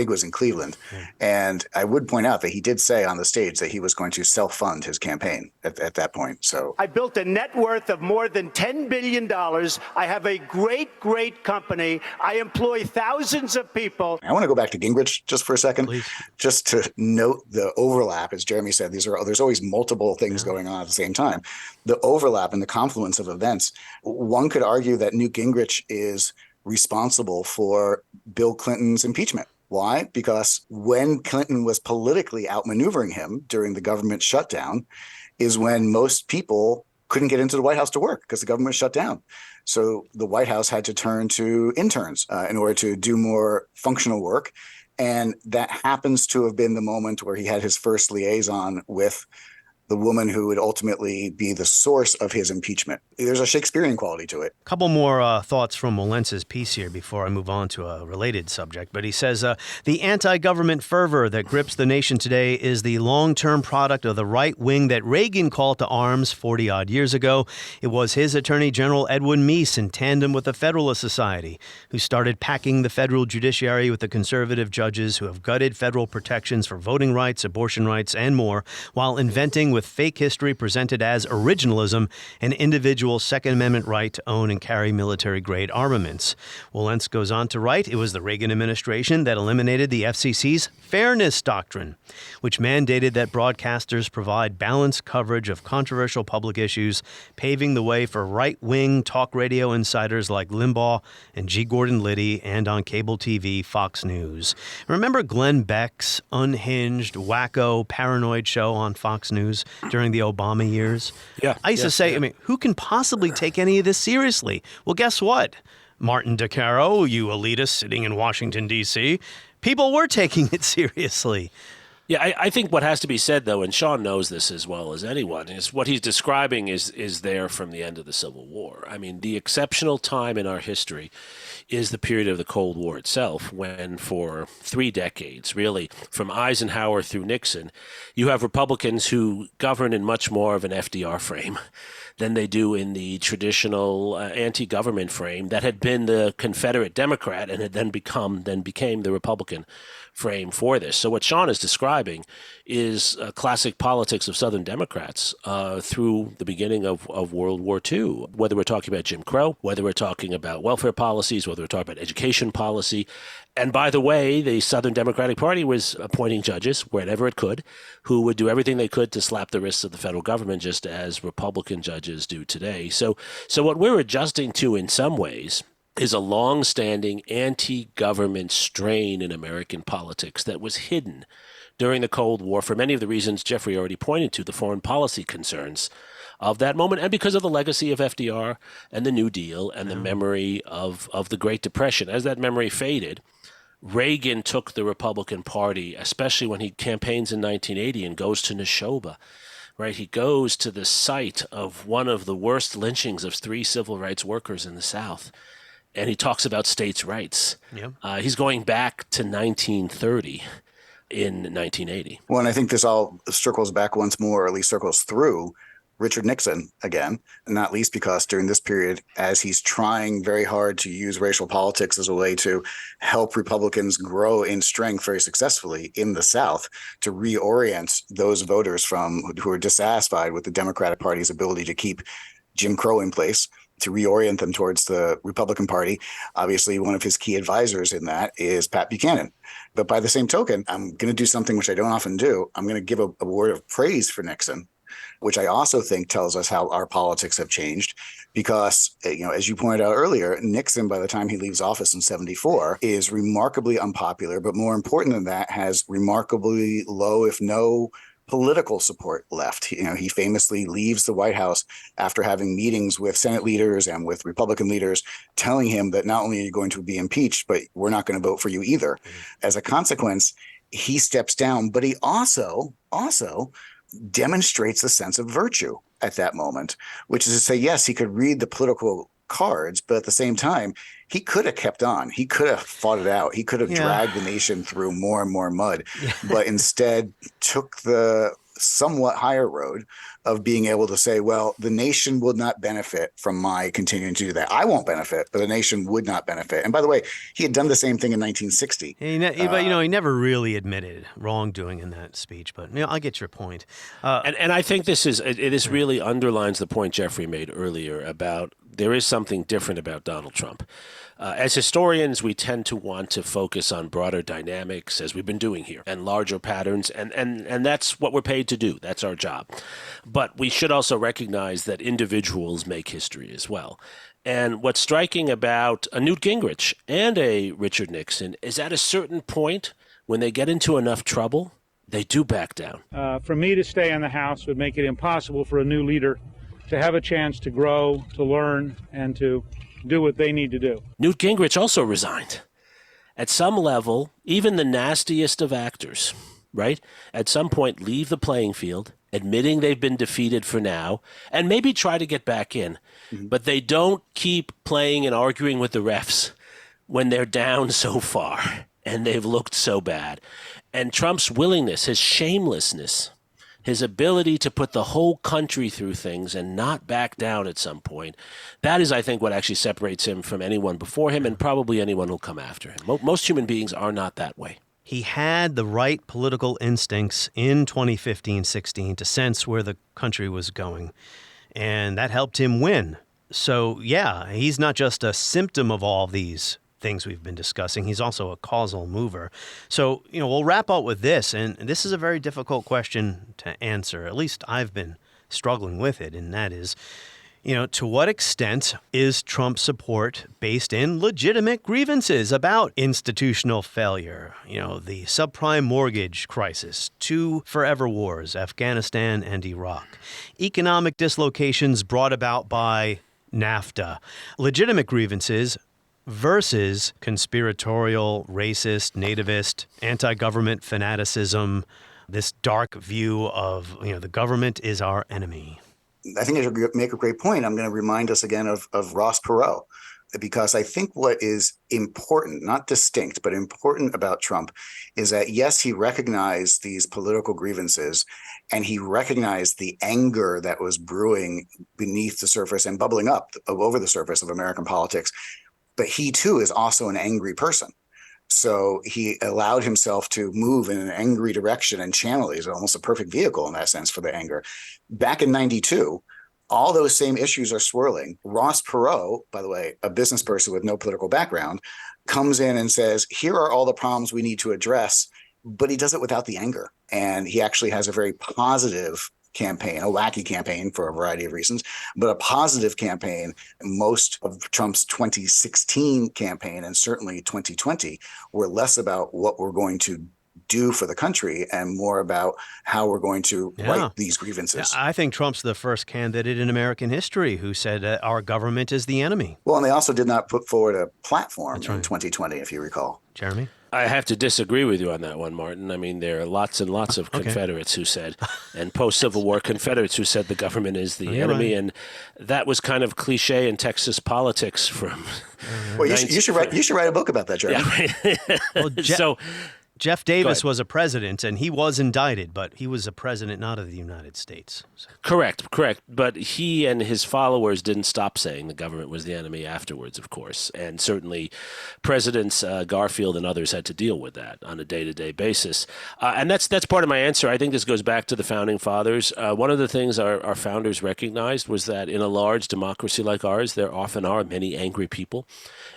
Speaker 8: was in Cleveland. And I would point out that he did say on the stage that he was going to self-fund his campaign at that point. So
Speaker 4: I built a net worth of more than $10 billion. I have a great company. I employ thousands of people.
Speaker 8: I want to go back to Gingrich just for a second, just to note the overlap. As Jeremy said, there's always multiple things going on at the same time. The overlap and the confluence of events. One could argue that Newt Gingrich is responsible for Bill Clinton's impeachment. Why? Because when Clinton was politically outmaneuvering him during the government shutdown is when most people couldn't get into the White House to work because the government shut down. So the White House had to turn to interns in order to do more functional work. And that happens to have been the moment where he had his first liaison with the woman who would ultimately be the source of his impeachment. There's a Shakespearean quality to it.
Speaker 1: A couple more thoughts from Molentz's piece here before I move on to a related subject. But he says, the anti-government fervor that grips the nation today is the long-term product of the right wing that Reagan called to arms 40-odd years ago. It was his Attorney General Edwin Meese, in tandem with the Federalist Society, who started packing the federal judiciary with the conservative judges who have gutted federal protections for voting rights, abortion rights, and more, while inventing with fake history presented as originalism an individual Second Amendment right to own and carry military-grade armaments. Wolentz goes on to write, it was the Reagan administration that eliminated the FCC's Fairness Doctrine, which mandated that broadcasters provide balanced coverage of controversial public issues, paving the way for right-wing talk radio insiders like Limbaugh and G. Gordon Liddy, and on cable TV, Fox News. Remember Glenn Beck's unhinged, wacko, paranoid show on Fox News during the Obama years?
Speaker 10: Yeah.
Speaker 1: I used to say, I mean, who can possibly take any of this seriously? Well, guess what? Martin DeCaro, you elitist sitting in Washington, D.C., people were taking it seriously.
Speaker 10: Yeah, I think what has to be said, though, and Sean knows this as well as anyone, is what he's describing is there from the end of the Civil War. I mean, the exceptional time in our history is the period of the Cold War itself, when for 3 decades, really, from Eisenhower through Nixon, you have Republicans who govern in much more of an FDR frame than they do in the traditional anti-government frame that had been the Confederate Democrat and had then became the Republican frame for this. So what Sean is describing is classic politics of Southern Democrats through the beginning of World War II, whether we're talking about Jim Crow, whether we're talking about welfare policies, whether we're talking about education policy. And by the way, the Southern Democratic Party was appointing judges wherever it could who would do everything they could to slap the wrists of the federal government, just as Republican judges do today. So what we're adjusting to in some ways is a long-standing anti-government strain in American politics that was hidden during the Cold War for many of the reasons Jeffrey already pointed to, the foreign policy concerns of that moment, and because of the legacy of FDR and the New Deal and the memory of the Great Depression. As that memory faded, Reagan took the Republican Party, especially when he campaigns in 1980 and goes to Neshoba. Right, he goes to the site of one of the worst lynchings of 3 civil rights workers in the South. And he talks about states' rights. Yep. He's going back to 1930 in 1980.
Speaker 8: Well, and I think this all circles back once more, or at least circles through Richard Nixon again, not least because during this period, as he's trying very hard to use racial politics as a way to help Republicans grow in strength very successfully in the South, to reorient those voters who are dissatisfied with the Democratic Party's ability to keep Jim Crow in place, to reorient them towards the Republican Party. Obviously, one of his key advisors in that is Pat Buchanan. But by the same token, I'm going to do something which I don't often do. I'm going to give a word of praise for Nixon, which I also think tells us how our politics have changed. Because, as you pointed out earlier, Nixon, by the time he leaves office in 1974, is remarkably unpopular. But more important than that, has remarkably low, if no, political support left. He famously leaves the White House after having meetings with Senate leaders and with Republican leaders telling him that not only are you going to be impeached, but we're not going to vote for you either. As a consequence, he steps down, but he also demonstrates a sense of virtue at that moment, which is to say, yes, he could read the political cards, but at the same time, he could have kept on. He could have fought it out. He could have dragged the nation through more and more mud, but instead took the somewhat higher road of being able to say, well, the nation would not benefit from my continuing to do that. I won't benefit, but the nation would not benefit. And by the way, he had done the same thing in 1960.
Speaker 1: But he never really admitted wrongdoing in that speech. But I get your point.
Speaker 10: And I think this really underlines the point Jeffrey made earlier about there is something different about Donald Trump. As historians, we tend to want to focus on broader dynamics, as we've been doing here, and larger patterns, and that's what we're paid to do. That's our job. But we should also recognize that individuals make history as well. And what's striking about a Newt Gingrich and a Richard Nixon is at a certain point, when they get into enough trouble, they do back down.
Speaker 13: For me to stay in the House would make it impossible for a new leader to have a chance to grow, to learn, and to do what they need to do.
Speaker 10: Newt Gingrich also resigned. At some level, even the nastiest of actors, right, at some point leave the playing field, admitting they've been defeated for now, and maybe try to get back in. Mm-hmm. But they don't keep playing and arguing with the refs when they're down so far and they've looked so bad. And Trump's willingness, his shamelessness, his ability to put the whole country through things and not back down at some point, that is, I think, what actually separates him from anyone before him and probably anyone who'll come after him. Most human beings are not that way.
Speaker 1: He had the right political instincts in 2015-16 to sense where the country was going, and that helped him win. So, yeah, he's not just a symptom of all these things we've been discussing. He's also a causal mover. So, we'll wrap up with this, and this is a very difficult question to answer. At least I've been struggling with it, and that is, to what extent is Trump's support based in legitimate grievances about institutional failure, the subprime mortgage crisis, 2 forever wars, Afghanistan and Iraq, economic dislocations brought about by NAFTA, legitimate grievances versus conspiratorial, racist, nativist, anti-government fanaticism, this dark view of, the government is our enemy.
Speaker 8: I think you make a great point. I'm going to remind us again of Ross Perot, because I think what is important, not distinct, but important about Trump is that, yes, he recognized these political grievances and he recognized the anger that was brewing beneath the surface and bubbling up over the surface of American politics. But he, too, is also an angry person. So he allowed himself to move in an angry direction and channel. He's almost a perfect vehicle in that sense for the anger. Back in 92, all those same issues are swirling. Ross Perot, by the way, a business person with no political background, comes in and says, here are all the problems we need to address, but he does it without the anger. And he actually has a very positive campaign, a wacky campaign for a variety of reasons, but a positive campaign. Most of Trump's 2016 campaign and certainly 2020 were less about what we're going to do for the country and more about how we're going to right these grievances.
Speaker 1: I think Trump's the first candidate in American history who said our government is the enemy.
Speaker 8: Well, and they also did not put forward a platform in 2020, if you recall.
Speaker 1: Jeremy?
Speaker 10: I have to disagree with you on that one, Martin. I mean, there are lots and lots of Confederates who said, and post-Civil War Confederates who said the government is the enemy, and that was kind of cliche in Texas politics from.
Speaker 8: Well, you should write a book about that, Jeremy.
Speaker 10: Yeah, right.
Speaker 1: Jeff Davis was a president, and he was indicted, but he was a president not of the United States.
Speaker 10: Correct. But he and his followers didn't stop saying the government was the enemy afterwards, of course. And certainly Presidents Garfield and others had to deal with that on a day-to-day basis. And that's part of my answer. I think this goes back to the Founding Fathers. One of the things our founders recognized was that in a large democracy like ours, there often are many angry people,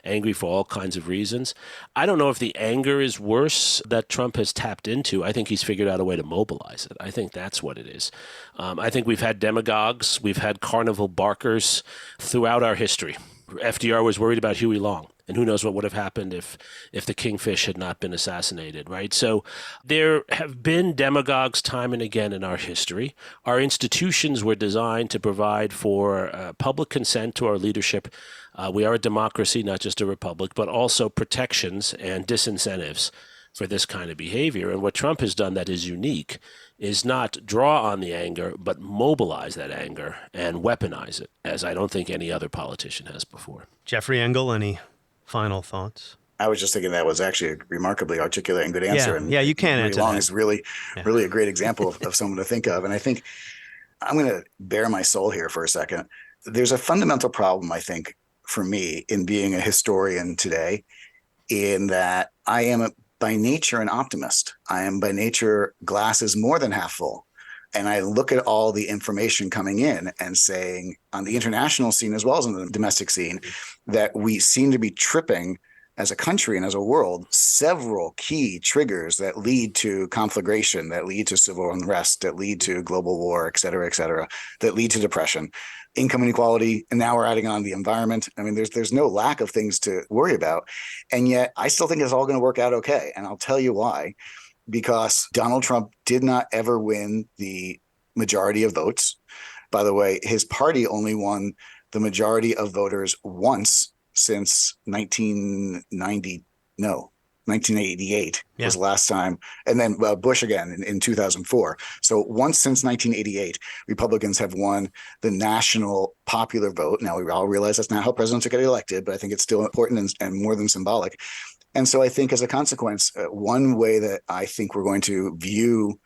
Speaker 10: angry for all kinds of reasons. I don't know if the anger is worse that Trump has tapped into. I think he's figured out a way to mobilize it. I think that's what it is. I think we've had demagogues, we've had carnival barkers throughout our history. FDR was worried about Huey Long, and who knows what would have happened if the Kingfish had not been assassinated, right? So there have been demagogues time and again in our history. Our institutions were designed to provide for public consent to our leadership. We are a democracy, not just a republic, but also protections and disincentives for this kind of behavior. And what Trump has done that is unique is not draw on the anger, but mobilize that anger and weaponize it, as I don't think any other politician has before.
Speaker 1: Jeffrey Engel, any final thoughts?
Speaker 8: I was just thinking that was actually a remarkably articulate and good answer.
Speaker 1: Yeah, you can
Speaker 8: answer
Speaker 1: that.
Speaker 8: Is really a great example of someone to think of. And I think I'm going to bare my soul here for a second. There's a fundamental problem, I think, for me in being a historian today, in that I am by nature an optimist. I am by nature glass is more than half full. And I look at all the information coming in and saying on the international scene as well as on the domestic scene that we seem to be tripping as a country and as a world several key triggers that lead to conflagration, that lead to civil unrest, that lead to global war, et cetera, that lead to depression, income inequality, and now we're adding on the environment. I mean, there's no lack of things to worry about. And yet I still think it's all going to work out okay. And I'll tell you why. Because Donald Trump did not ever win the majority of votes. By the way, his party only won the majority of voters once since 1988 was the last time. And then Bush again in 2004. So once since 1988, Republicans have won the national popular vote. Now, we all realize that's not how presidents get elected, but I think it's still important and more than symbolic. And so I think as a consequence, one way that I think we're going to view,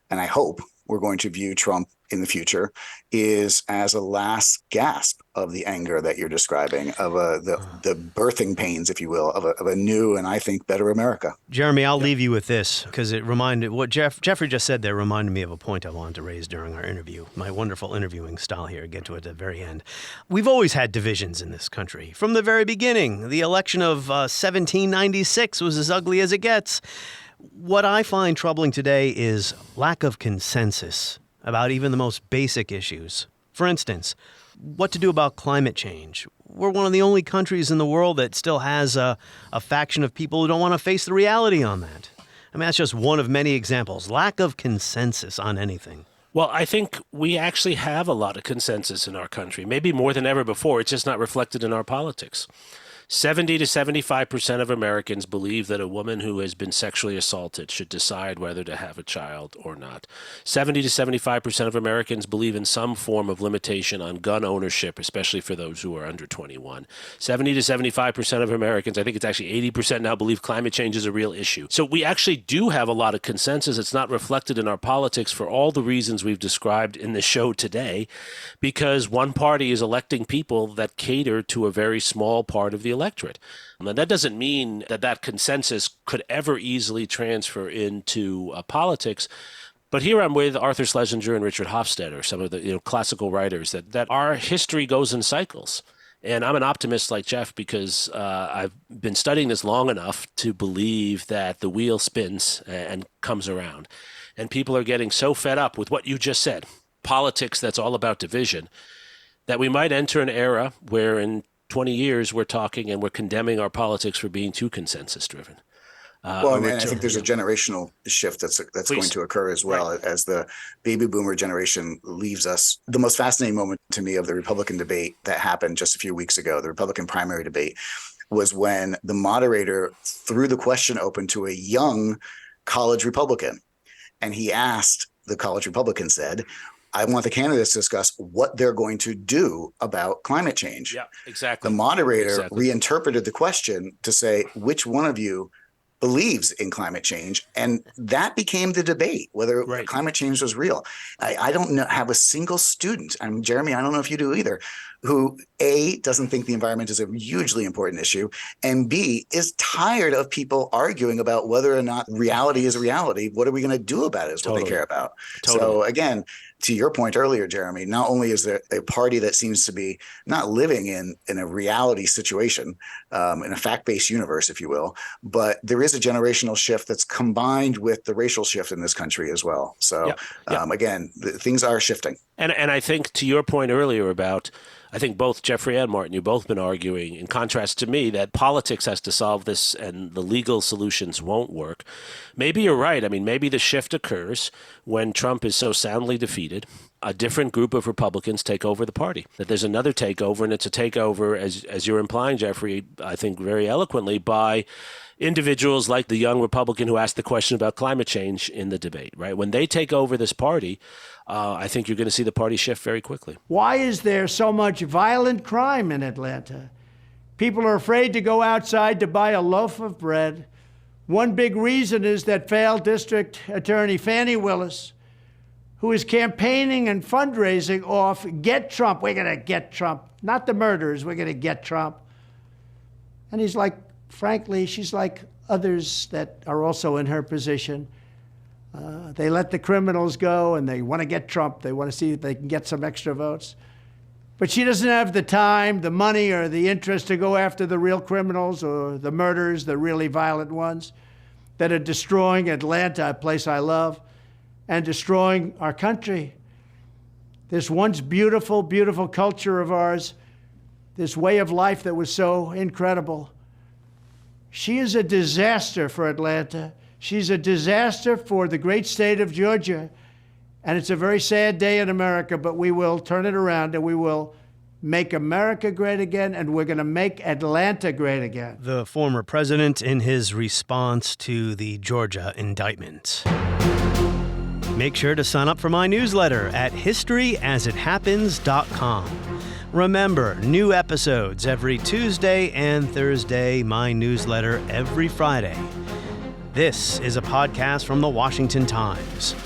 Speaker 8: and I hope we're going to view Trump in the future, is as a last gasp of the anger that you're describing, of the birthing pains, if you will, of a new and I think better America.
Speaker 1: Jeremy, I'll leave you with this because it reminded what Jeffrey just said there reminded me of a point I wanted to raise during our interview. My wonderful interviewing style here. Get to it at the very end. We've always had divisions in this country from the very beginning. The election of 1796 was as ugly as it gets. What I find troubling today is lack of consensus about even the most basic issues. For instance, what to do about climate change. We're one of the only countries in the world that still has a faction of people who don't want to face the reality on that. I mean, that's just one of many examples. Lack of consensus on anything.
Speaker 10: Well, I think we actually have a lot of consensus in our country, maybe more than ever before. It's just not reflected in our politics. 70 to 75% of Americans believe that a woman who has been sexually assaulted should decide whether to have a child or not. 70 to 75% of Americans believe in some form of limitation on gun ownership, especially for those who are under 21. 70 to 75% of Americans, I think it's actually 80% now, believe climate change is a real issue. So we actually do have a lot of consensus. It's not reflected in our politics for all the reasons we've described in the show today, because one party is electing people that cater to a very small part of the electorate. And that doesn't mean that consensus could ever easily transfer into politics. But here I'm with Arthur Schlesinger and Richard Hofstadter, some of the classical writers, that our history goes in cycles. And I'm an optimist like Jeff because I've been studying this long enough to believe that the wheel spins and comes around. And people are getting so fed up with what you just said, politics that's all about division, that we might enter an era where in 20 years, we're talking and we're condemning our politics for being too consensus-driven.
Speaker 8: I think there's a generational shift that's going to occur as well, as the baby boomer generation leaves us. The most fascinating moment to me of the Republican debate that happened just a few weeks ago, the Republican primary debate, was when the moderator threw the question open to a young college Republican. And he asked, the college Republican said, I want the candidates to discuss what they're going to do about climate change.
Speaker 10: Yeah, exactly.
Speaker 8: The moderator reinterpreted the question to say, which one of you believes in climate change. And that became the debate, whether climate change was real. I don't have a single student, and Jeremy, I don't know if you do either, who A, doesn't think the environment is a hugely important issue, and B, is tired of people arguing about whether or not reality is reality. What are we going to do about it is what they care about. So again, to your point earlier, Jeremy, not only is there a party that seems to be not living in a reality situation, in a fact-based universe, if you will, but there is a generational shift that's combined with the racial shift in this country as well. So again, things are shifting.
Speaker 10: And I think to your point earlier about, I think both Jeffrey and Martin, you've both been arguing, in contrast to me, that politics has to solve this and the legal solutions won't work. Maybe you're right. I mean, maybe the shift occurs when Trump is so soundly defeated, a different group of Republicans take over the party, that there's another takeover, and it's a takeover, as you're implying, Jeffrey, I think very eloquently, by individuals like the young Republican who asked the question about climate change in the debate, right? When they take over this party, I think you're going to see the party shift very quickly.
Speaker 4: Why is there so much violent crime in Atlanta? People are afraid to go outside to buy a loaf of bread. One big reason is that failed District Attorney Fannie Willis, who is campaigning and fundraising off, get Trump. We're going to get Trump. Not the murderers. We're going to get Trump. And he's like, frankly, she's like others that are also in her position. They let the criminals go, and they want to get Trump. They want to see if they can get some extra votes. But she doesn't have the time, the money, or the interest to go after the real criminals or the murderers, the really violent ones that are destroying Atlanta, a place I love, and destroying our country. This once beautiful, beautiful culture of ours, this way of life that was so incredible. She is a disaster for Atlanta. She's a disaster for the great state of Georgia. And it's a very sad day in America, but we will turn it around and we will make America great again, and we're going to make Atlanta great again.
Speaker 1: The former president in his response to the Georgia indictment. Make sure to sign up for my newsletter at historyasithappens.com. Remember, new episodes every Tuesday and Thursday, my newsletter every Friday. This is a podcast from the Washington Times.